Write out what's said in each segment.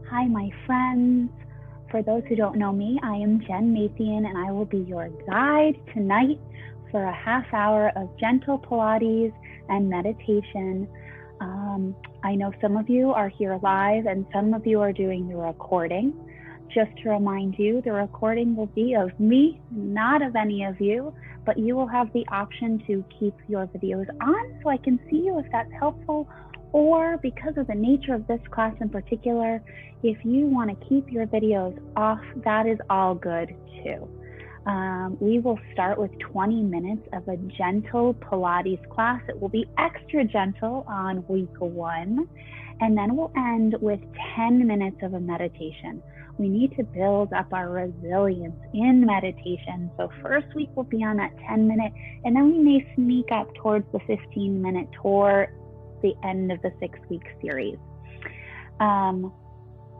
Hi, my friends. For those who don't know me, I am Jen Mathian, and I will be your guide tonight for a half hour of gentle Pilates and meditation. I know some of you are here live and some of you are doing the recording. Just to remind you, the recording will be of me, not of any of you, but you will have the option to keep your videos on so I can see you if that's helpful. Or because of the nature of this class in particular, if you want to keep your videos off, that is all good too. We will start with 20 minutes of a gentle Pilates class. It will be extra gentle on week 1, and then we'll end with 10 minutes of a meditation. We need to build up our resilience in meditation. So first week will be on that 10-minute, and then we may sneak up towards the 15-minute toward the end of the 6-week series.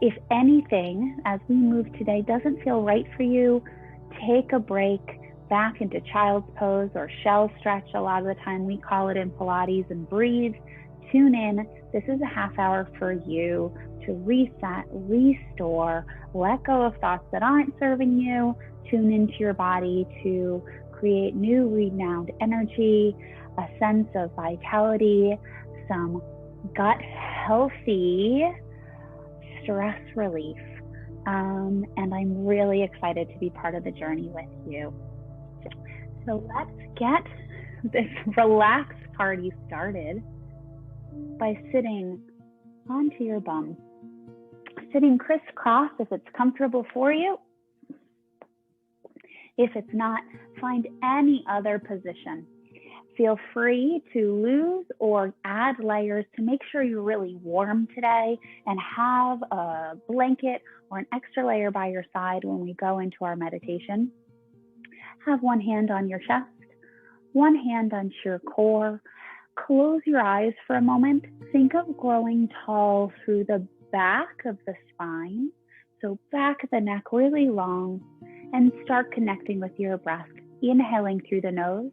If anything, as we move today, doesn't feel right for you, take a break back into child's pose or shell stretch. A lot of the time we call it in Pilates, and breathe, tune in. This is a half hour for you to reset, restore, let go of thoughts that aren't serving you, tune into your body to create new renowned energy, a sense of vitality, some gut healthy stress relief. And I'm really excited to be part of the journey with you. So let's get this relaxed party started by sitting onto your bum. Sitting crisscross if it's comfortable for you. If it's not, find any other position. Feel free to lose or add layers to make sure you're really warm today, and have a blanket or an extra layer by your side when we go into our meditation. Have one hand on your chest, one hand on your core. Close your eyes for a moment. Think of growing tall through the back of the spine, so back of the neck really long, and start connecting with your breath. Inhaling through the nose.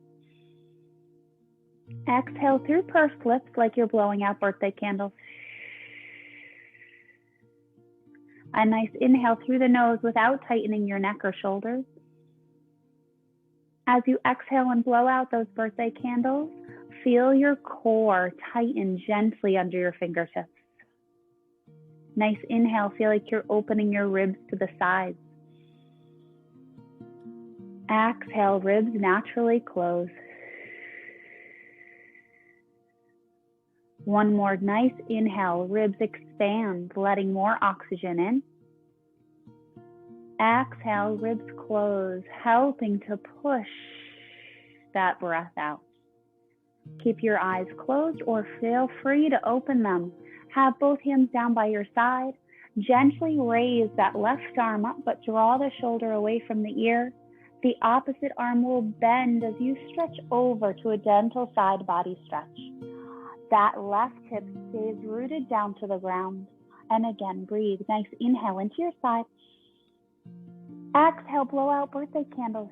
Exhale through pursed lips like you're blowing out birthday candles. A nice inhale through the nose without tightening your neck or shoulders. As you exhale and blow out those birthday candles, feel your core tighten gently under your fingertips. Nice inhale, feel like you're opening your ribs to the sides. Exhale, ribs naturally close. One more nice inhale, ribs expand, letting more oxygen in. Exhale, ribs close, helping to push that breath out. Keep your eyes closed or feel free to open them. Have both hands down by your side. Gently raise that left arm up, but draw the shoulder away from the ear. The opposite arm will bend as you stretch over to a gentle side body stretch. That left hip stays rooted down to the ground. And again, breathe. Nice inhale into your side. Exhale, blow out birthday candles.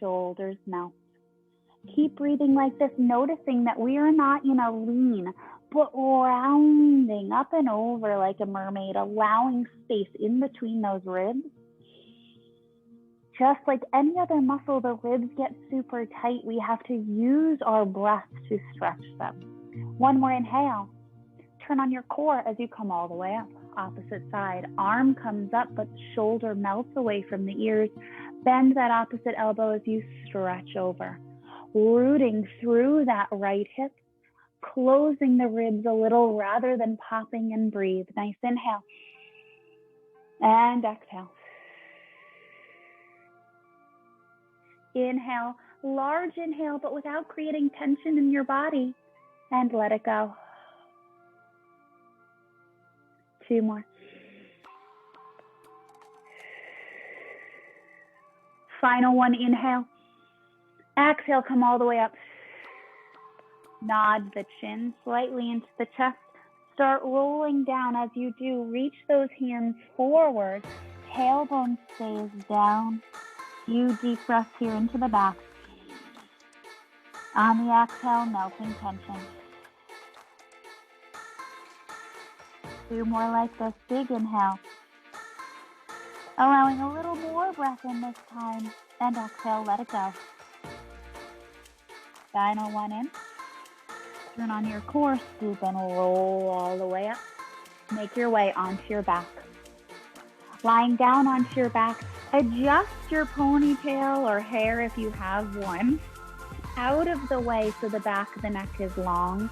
Shoulders melt. Keep breathing like this, noticing that we are not in a lean, but rounding up and over like a mermaid, allowing space in between those ribs. Just like any other muscle, the ribs get super tight. We have to use our breath to stretch them. One more inhale. Turn on your core as you come all the way up. Opposite side. Arm comes up, but shoulder melts away from the ears. Bend that opposite elbow as you stretch over. Rooting through that right hip. Closing the ribs a little rather than popping, and breathe. Nice inhale. And exhale. Inhale, large inhale, but without creating tension in your body, and let it go. 2 more. Final one, inhale. Exhale, come all the way up. Nod the chin slightly into the chest. Start rolling down. As you do, reach those hands forward. Tailbone stays down. Few deep breaths here into the back. On the exhale, melting tension. 2 more like this. Big inhale. Allowing a little more breath in this time. And exhale, let it go. Final one in. Turn on your core, scoop and roll all the way up. Make your way onto your back. Lying down onto your back, adjust your ponytail or hair if you have one out of the way so the back of the neck is long.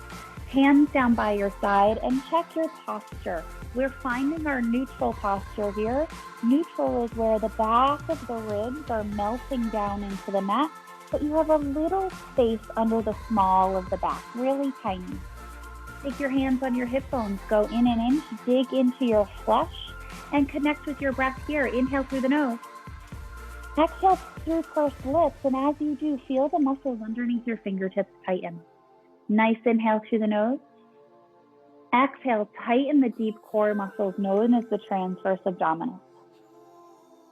Hands down by your side and check your posture. We're finding our neutral posture here. Neutral is where the back of the ribs are melting down into the mat, but you have a little space under the small of the back, really tiny. Take your hands on your hip bones, go in and in, dig into your flesh, and connect with your breath here. Inhale through the nose. Exhale through pursed lips, and as you do, feel the muscles underneath your fingertips tighten. Nice inhale through the nose. Exhale, tighten the deep core muscles known as the transverse abdominis.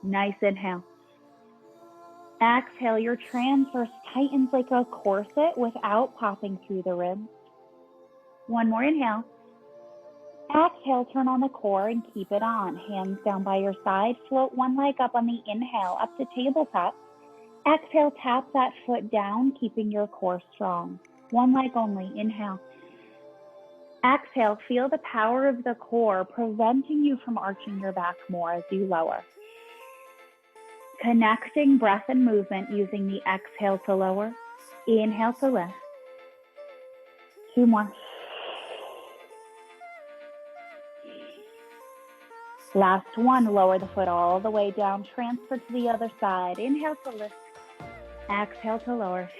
Nice inhale. Exhale, your transverse tightens like a corset without popping through the ribs. One more inhale. Exhale, turn on the core and keep it on. Hands down by your side. Float one leg up on the inhale, up to tabletop. Exhale, tap that foot down, keeping your core strong. One leg only. Inhale. Exhale, feel the power of the core preventing you from arching your back more as you lower. Connecting breath and movement using the exhale to lower. Inhale to lift. 2 more. Last one, lower the foot all the way down, transfer to the other side. Inhale to lift, exhale to lower.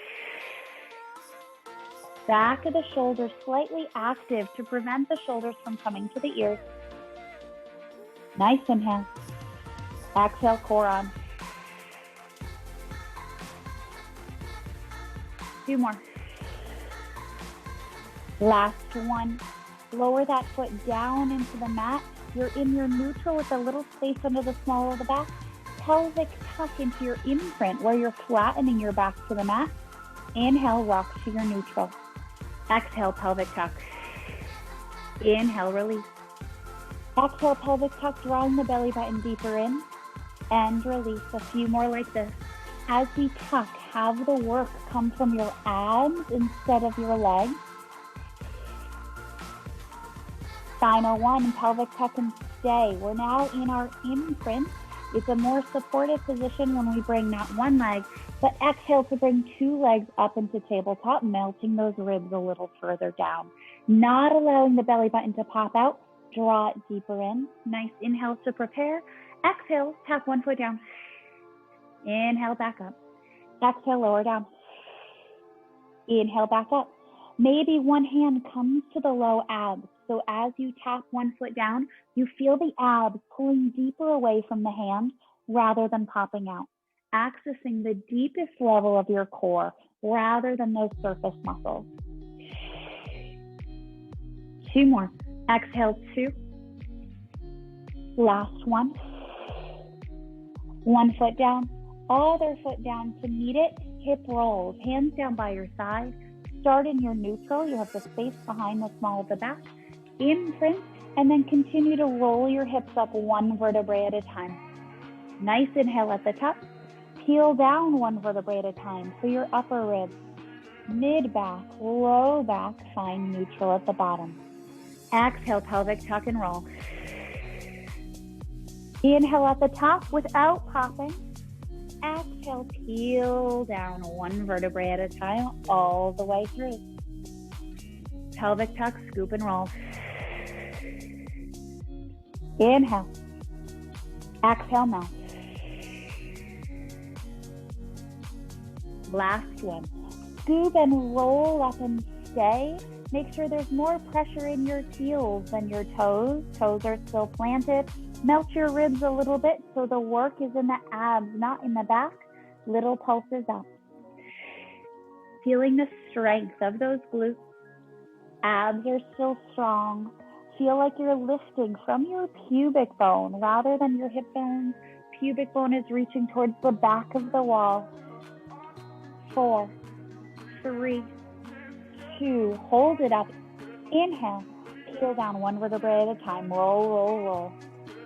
Back of the shoulders slightly active to prevent the shoulders from coming to the ears. Nice inhale. Exhale, core on. 2 more. Last one. Lower that foot down into the mat. You're in your neutral with a little space under the small of the back. Pelvic tuck into your imprint where you're flattening your back to the mat. Inhale, rock to your neutral. Exhale, pelvic tuck. Inhale, release. Exhale, pelvic tuck, drawing the belly button deeper in. And release. A few more like this. As we tuck, have the work come from your abs instead of your legs. Final one, pelvic tuck and stay. We're now in our imprint. It's a more supportive position when we bring not one leg, but exhale to bring 2 legs up into tabletop, melting those ribs a little further down. Not allowing the belly button to pop out. Draw it deeper in. Nice inhale to prepare. Exhale, tap 1 foot down. Inhale, back up. Exhale, lower down. Inhale, back up. Maybe one hand comes to the low abs. So as you tap 1 foot down, you feel the abs pulling deeper away from the hand rather than popping out, accessing the deepest level of your core rather than those surface muscles. 2 more. Exhale, 2. Last one. 1 foot down, other foot down to meet it. Hip rolls, hands down by your side. Start in your neutral. You have the space behind the small of the back. Imprint, and then continue to roll your hips up 1 vertebrae at a time. Nice inhale at the top. Peel down 1 vertebrae at a time. So your upper ribs, mid back, low back, find neutral at the bottom. Exhale, pelvic tuck and roll. Inhale at the top without popping. Exhale, peel down 1 vertebrae at a time all the way through. Pelvic tuck, scoop and roll. Inhale. Exhale, melt. Last one. Scoop and roll up and stay. Make sure there's more pressure in your heels than your toes. Toes are still planted. Melt your ribs a little bit so the work is in the abs, not in the back. Little pulses up. Feeling the strength of those glutes. Abs are still strong. Feel like you're lifting from your pubic bone rather than your hip bone. Pubic bone is reaching towards the back of the wall. 4, 3, 2, hold it up. Inhale, Peel down one vertebrae at a time. Roll, roll, roll.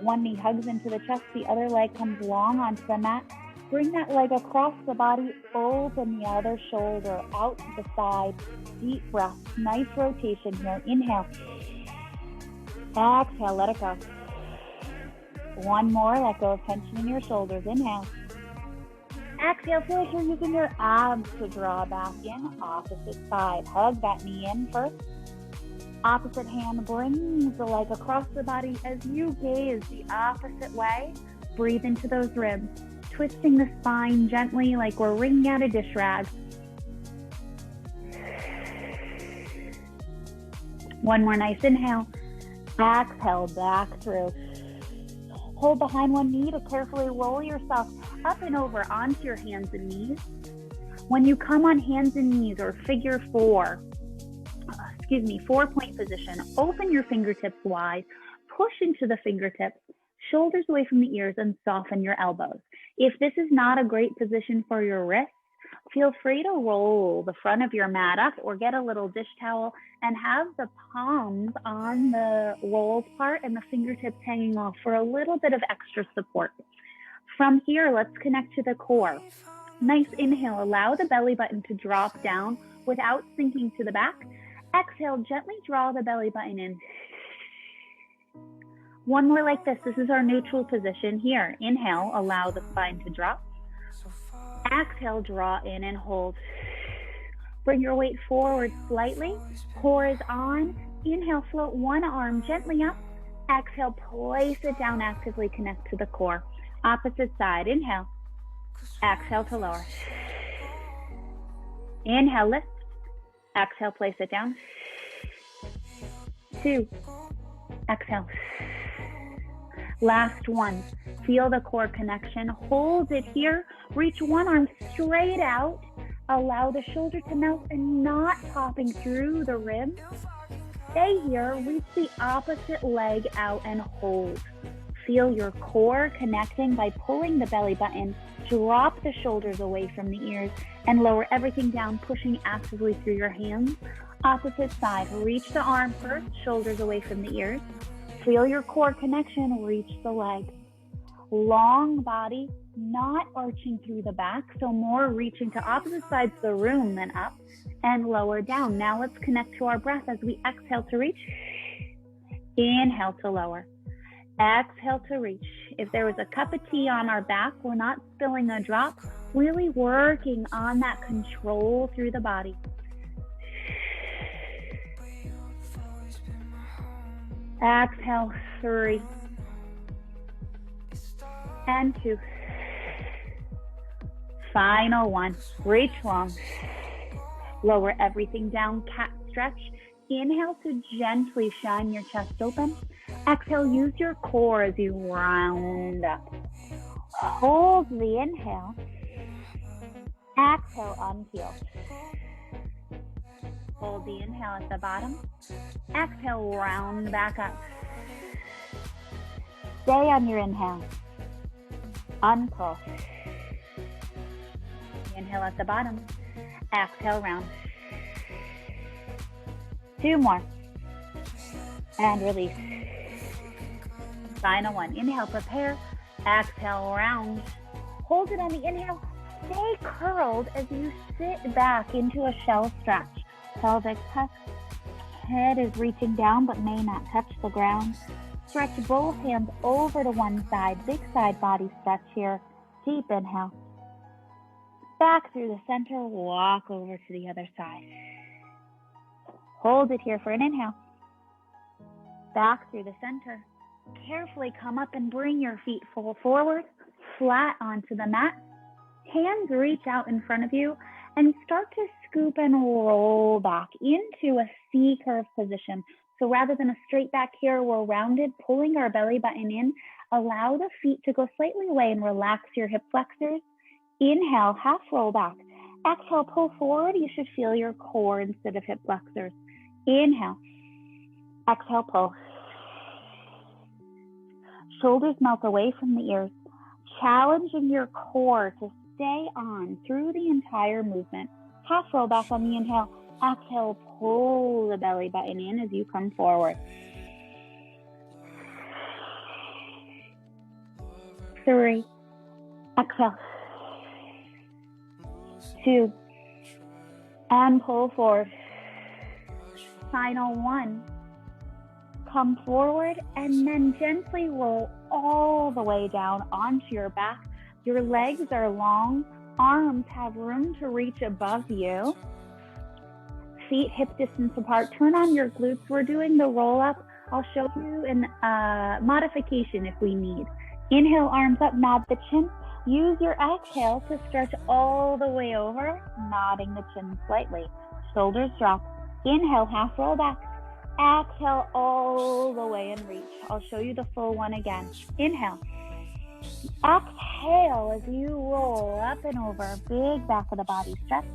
One knee hugs into the chest. The other leg comes long onto the mat. Bring that leg across the body. Open the other shoulder out to the side. Deep breath. Nice rotation here. Inhale. Exhale. Let it go. One more. Let go of tension in your shoulders. Inhale. Exhale. Feel like you're using your abs to draw back in. Opposite side. Hug that knee in first. Opposite hand brings the leg across the body as you gaze the opposite way. Breathe into those ribs, twisting the spine gently like we're wringing out a dish rag. One more nice inhale. Exhale, back through. Hold behind one knee to carefully roll yourself up and over onto your hands and knees. When you come on hands and knees or figure four, 4-point position, open your fingertips wide, push into the fingertips, shoulders away from the ears, and soften your elbows. If this is not a great position for your wrists, feel free to roll the front of your mat up or get a little dish towel and have the palms on the rolled part and the fingertips hanging off for a little bit of extra support. From here, let's connect to the core. Nice inhale, allow the belly button to drop down without sinking to the back. Exhale, gently draw the belly button in. One more like this. This is our neutral position here. Inhale, allow the spine to drop. Exhale, draw in and hold. Bring your weight forward slightly. Core is on. Inhale, float one arm gently up. Exhale, place it down, actively connect to the core. Opposite side. Inhale. Exhale to lower. Inhale, lift. Exhale, place it down. 2. Exhale. Last one. Feel the core connection. Hold it here. Reach one arm straight out. Allow the shoulder to melt and not popping through the ribs. Stay here. Reach the opposite leg out and hold. Feel your core connecting by pulling the belly button. Drop the shoulders away from the ears and lower everything down, pushing actively through your hands. Opposite side, reach the arm first, shoulders away from the ears. Feel your core connection, reach the leg. Long body, not arching through the back, so more reaching to opposite sides of the room than up and lower down. Now let's connect to our breath as we exhale to reach. Inhale to lower. Exhale to reach. If there was a cup of tea on our back, we're not spilling a drop, really working on that control through the body. Exhale, 3. And 2. Final 1. Reach long. Lower everything down, cat stretch. Inhale to gently shine your chest open. Exhale, use your core as you round up. Hold the inhale. Exhale, unpeel. Hold the inhale at the bottom. Exhale, round back up. Stay on your inhale. Unpull. Inhale at the bottom. Exhale, round. 2 more. And release. Final 1. Inhale, prepare. Exhale, round. Hold it on the inhale. Stay curled as you sit back into a shell stretch. Pelvic tuck. Head is reaching down but may not touch the ground. Stretch both hands over to one side. Big side body stretch here. Deep inhale. Back through the center. Walk over to the other side. Hold it here for an inhale. Back through the center. Carefully come up and bring your feet forward, flat onto the mat. Hands reach out in front of you and start to scoop and roll back into a C-curve position. So rather than a straight back here, we're rounded, pulling our belly button in. Allow the feet to go slightly away and relax your hip flexors. Inhale, half roll back. Exhale, pull forward. You should feel your core instead of hip flexors. Inhale. Exhale, pull. Shoulders melt away from the ears, challenging your core to stay on through the entire movement. Half roll back on the inhale. Exhale, pull the belly button in as you come forward. 3. Exhale. 2. And pull forward. Final 1. Come forward and then gently roll all the way down onto your back. Your legs are long, arms have room to reach above you. Feet hip distance apart. Turn on your glutes. We're doing the roll up. I'll show you a modification if we need. Inhale, arms up, nod the chin. Use your exhale to stretch all the way over, nodding the chin slightly. Shoulders drop. Inhale, half roll back. Exhale all the way and reach. I'll show you the full one again. Inhale. Exhale as you roll up and over. Big back of the body stretch.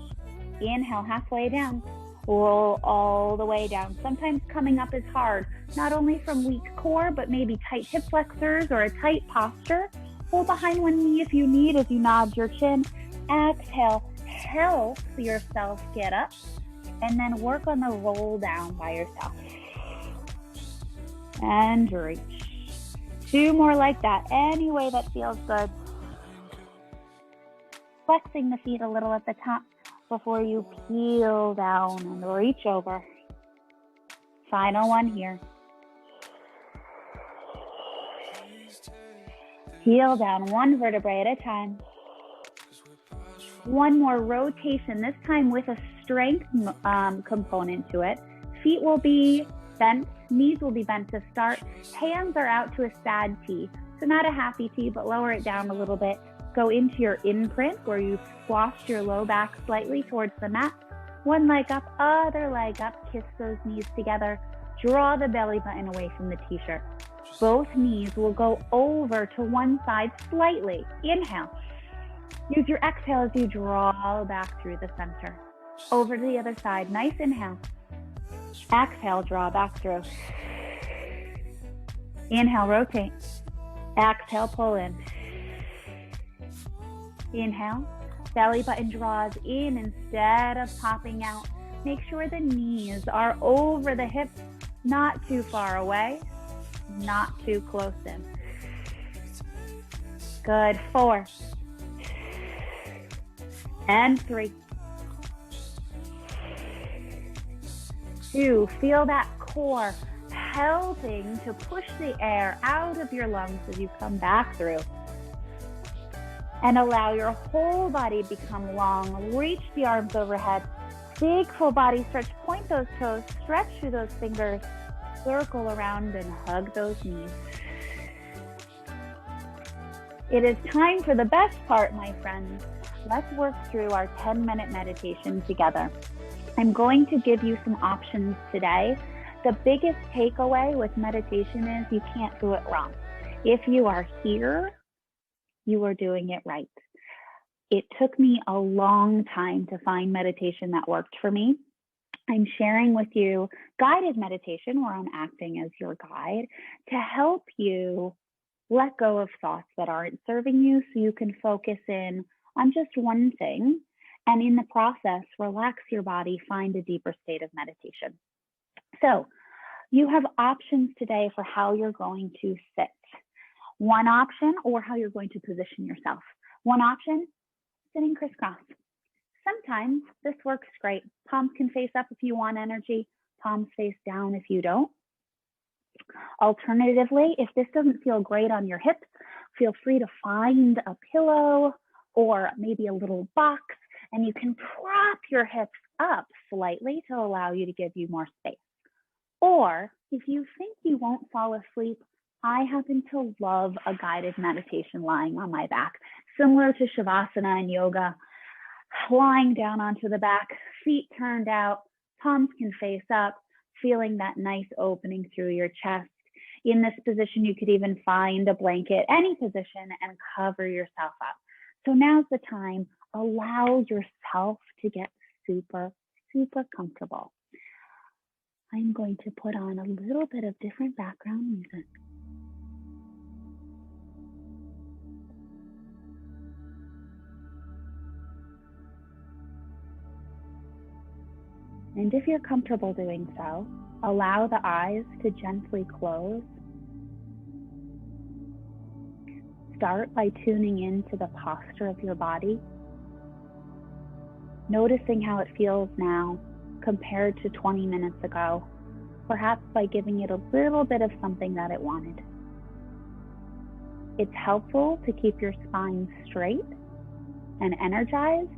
Inhale, halfway down. Roll all the way down. Sometimes coming up is hard, not only from weak core, but maybe tight hip flexors or a tight posture. Pull behind one knee if you need as you nod your chin. Exhale, help yourself get up, and then work on the roll down by yourself. And reach. 2 more like that, any way that feels good. Flexing the feet a little at the top before you peel down and reach over. Final one here. Peel down 1 vertebrae at a time. 1 more rotation, this time with a strength component to it. Feet will be bent, knees will be bent to start. Hands are out to a sad T. So not a happy T, but lower it down a little bit. Go into your imprint where you squashed your low back slightly towards the mat. 1 leg up, other leg up, kiss those knees together. Draw the belly button away from the t-shirt. Both knees will go over to one side slightly. Inhale. Use your exhale as you draw back through the center. Over to the other side. Nice inhale. Exhale, draw back through. Inhale, rotate. Exhale, pull in. Inhale, belly button draws in instead of popping out. Make sure the knees are over the hips, not too far away, not too close in. Good. 4. And 3. 2. Feel that core helping to push the air out of your lungs as you come back through. And allow your whole body to become long. Reach the arms overhead. Big full body stretch. Point those toes. Stretch through those fingers. Circle around and hug those knees. It is time for the best part, my friends. Let's work through our 10-minute meditation together. I'm going to give you some options today. The biggest takeaway with meditation is you can't do it wrong. If you are here, you are doing it right. It took me a long time to find meditation that worked for me. I'm sharing with you guided meditation where I'm acting as your guide to help you let go of thoughts that aren't serving you so you can focus in on just one thing and in the process, relax your body, find a deeper state of meditation. So you have options today for how you're going to sit. One option, or how you're going to position yourself. One option, sitting crisscross. Sometimes this works great. Palms can face up if you want energy, palms face down if you don't. Alternatively, if this doesn't feel great on your hips, feel free to find a pillow or maybe a little box, and you can prop your hips up slightly to allow you to give you more space. Or if you think you won't fall asleep, I happen to love a guided meditation lying on my back, similar to Shavasana in yoga, lying down onto the back, feet turned out, palms can face up, feeling that nice opening through your chest. In this position, you could even find a blanket, any position, and cover yourself up. So now's the time. Allow yourself to get super, super comfortable. I'm going to put on a little bit of different background music. And if you're comfortable doing so, allow the eyes to gently close. Start by tuning into the posture of your body, noticing how it feels now compared to 20 minutes ago, perhaps by giving it a little bit of something that it wanted. It's helpful to keep your spine straight and energized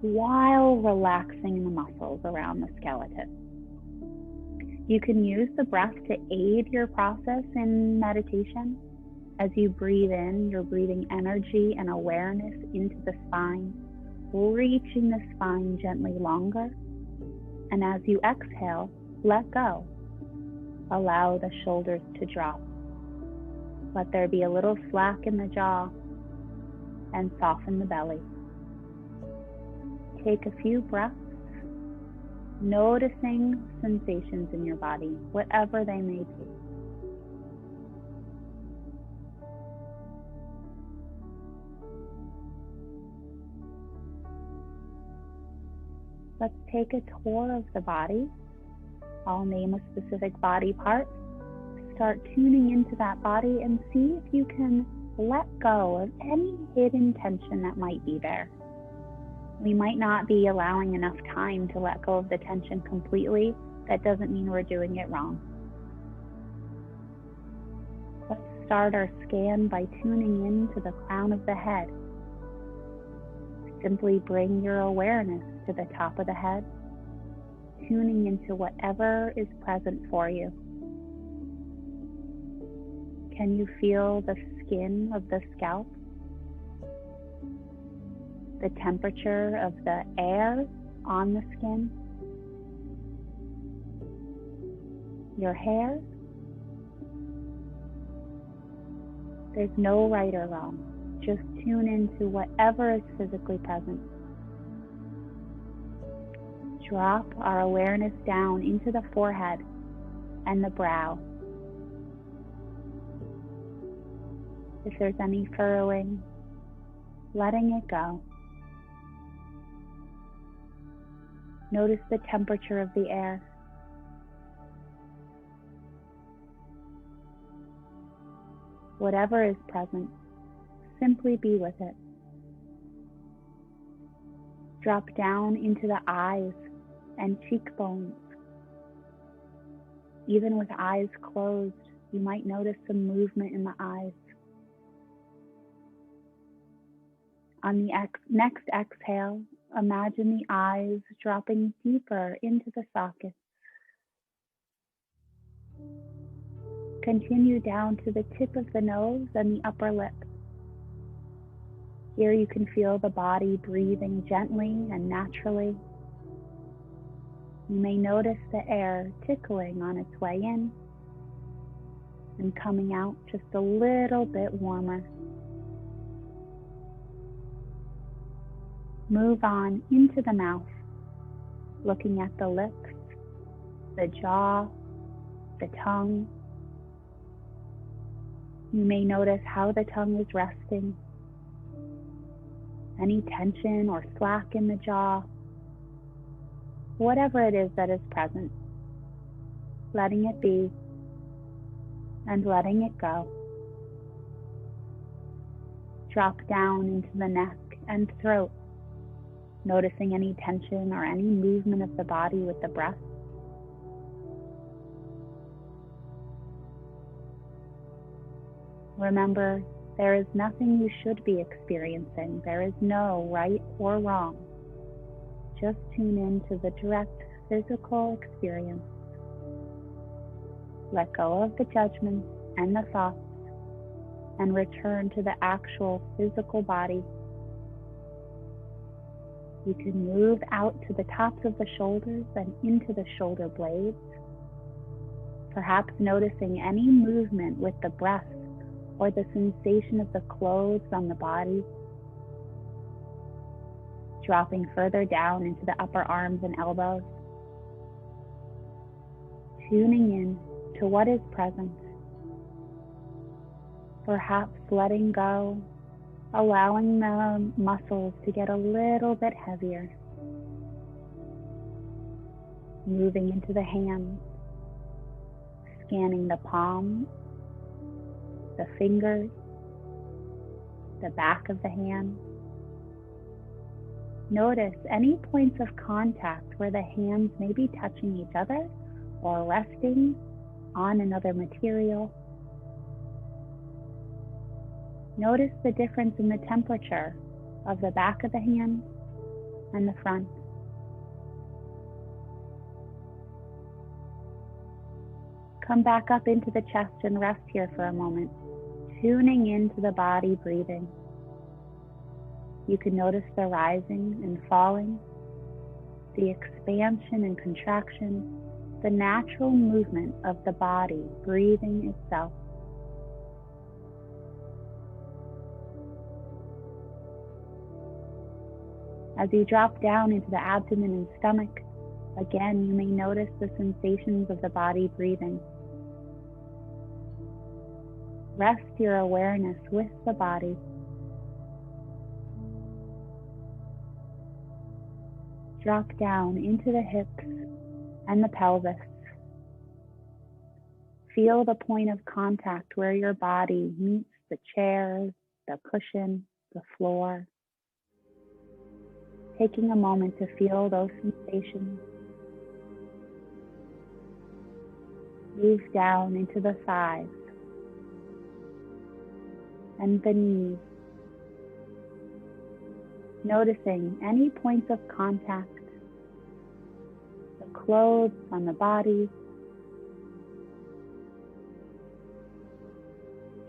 while relaxing the muscles around the skeleton. You can use the breath to aid your process in meditation. As you breathe in, you're breathing energy and awareness into the spine, reaching the spine gently longer. And as you exhale, let go. Allow the shoulders to drop. Let there be a little slack in the jaw and soften the belly. Take a few breaths, noticing sensations in your body, whatever they may be. Let's take a tour of the body. I'll name a specific body part. Start tuning into that body and see if you can let go of any hidden tension that might be there. We might not be allowing enough time to let go of the tension completely. That doesn't mean we're doing it wrong. Let's start our scan by tuning into the crown of the head. Simply bring your awareness to the top of the head, tuning into whatever is present for you. Can you feel the skin of the scalp? The temperature of the air on the skin? Your hair? There's no right or wrong. Just tune into whatever is physically present. Drop our awareness down into the forehead and the brow. If there's any furrowing, letting it go. Notice the temperature of the air. Whatever is present, simply be with it. Drop down into the eyes and cheekbones. Even with eyes closed, you might notice some movement in the eyes. On the next exhale, imagine the eyes dropping deeper into the sockets. Continue down to the tip of the nose and the upper lip. Here you can feel the body breathing gently and naturally. You may notice the air tickling on its way in and coming out just a little bit warmer. Move on into the mouth, looking at the lips, the jaw, the tongue. You may notice how the tongue is resting, any tension or slack in the jaw, whatever it is that is present, letting it be and letting it go. Drop down into the neck and throat, noticing any tension or any movement of the body with the breath. Remember, there is nothing you should be experiencing. There is no right or wrong. Just tune into the direct physical experience. Let go of the judgments and the thoughts and return to the actual physical body. You can move out to the tops of the shoulders and into the shoulder blades, perhaps noticing any movement with the breath or the sensation of the clothes on the body. Dropping further down into the upper arms and elbows. Tuning in to what is present. Perhaps letting go, allowing the muscles to get a little bit heavier. moving into the hands, scanning the palm, the fingers, the back of the hand. Notice any points of contact where the hands may be touching each other or resting on another material. Notice the difference in the temperature of the back of the hand and the front. Come back up into the chest and rest here for a moment, tuning into the body breathing. You can notice the rising and falling, the expansion and contraction, the natural movement of the body breathing itself. As you drop down into the abdomen and stomach, again, you may notice the sensations of the body breathing. Rest your awareness with the body. Drop down into the hips and the pelvis. Feel the point of contact where your body meets the chairs, the cushion, the floor. Taking a moment to feel those sensations. Move down into the thighs and the knees, noticing any points of contact, the clothes on the body.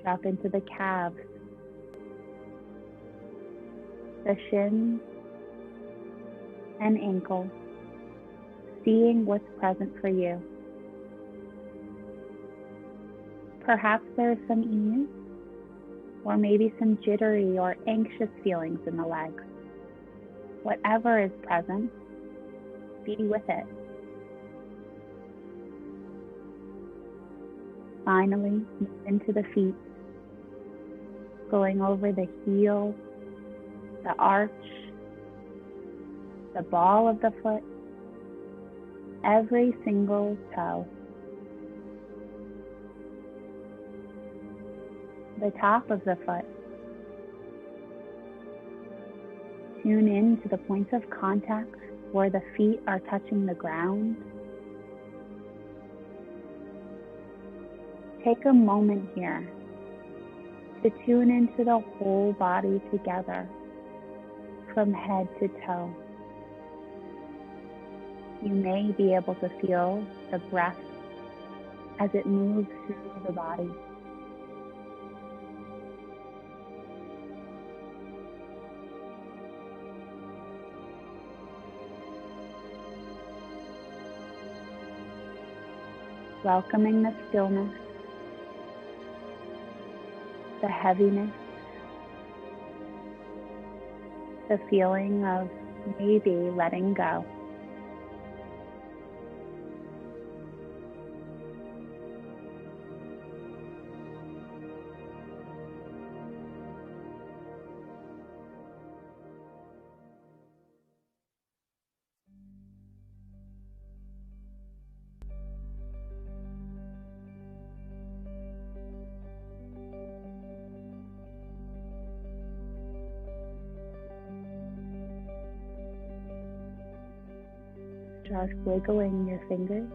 Drop into the calves, the shins and ankles, seeing what's present for you. Perhaps there is some ease, or maybe some jittery or anxious feelings in the legs. Whatever is present, be with it. Finally, move into the feet, going over the heel, the arch, the ball of the foot, every single toe. The top of the foot. Tune in to the points of contact where the feet are touching the ground. Take a moment here to tune into the whole body together, from head to toe. You may be able to feel the breath as it moves through the body. Welcoming the stillness, the heaviness, the feeling of maybe letting go. Just wiggling your fingers.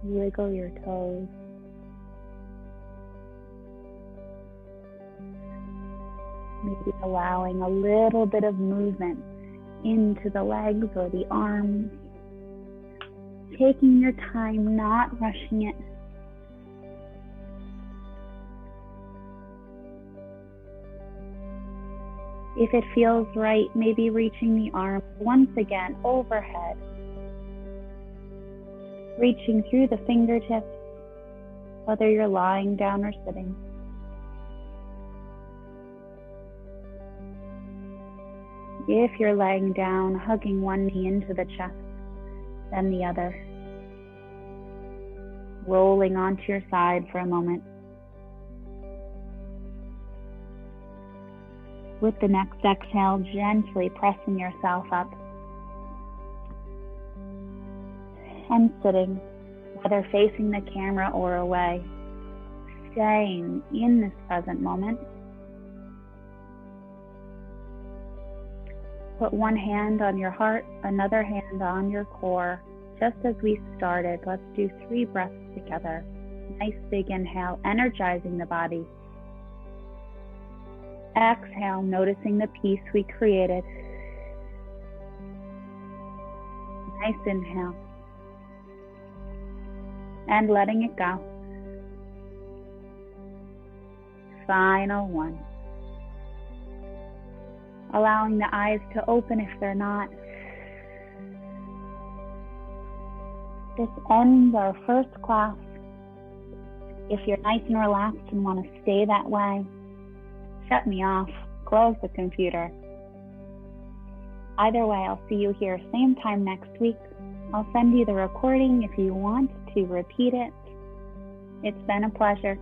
Wiggle your toes. Maybe allowing a little bit of movement into the legs or the arms. Taking your time, not rushing it. If it feels right, maybe reaching the arms once again overhead. Reaching through the fingertips, whether you're lying down or sitting. If you're laying down, hugging one knee into the chest, then the other. Rolling onto your side for a moment. With the next exhale, gently pressing yourself up and sitting, whether facing the camera or away, staying in this present moment. Put one hand on your heart, another hand on your core. Just as we started, let's do 3 breaths together. Nice big inhale, energizing the body. Exhale, noticing the peace we created. Nice inhale. And letting it go. Final one. Allowing the eyes to open if they're not. This ends our first class. If you're nice and relaxed and want to stay that way, shut me off, close the computer. Either way, I'll see you here same time next week. I'll send you the recording if you want to repeat it. It's been a pleasure.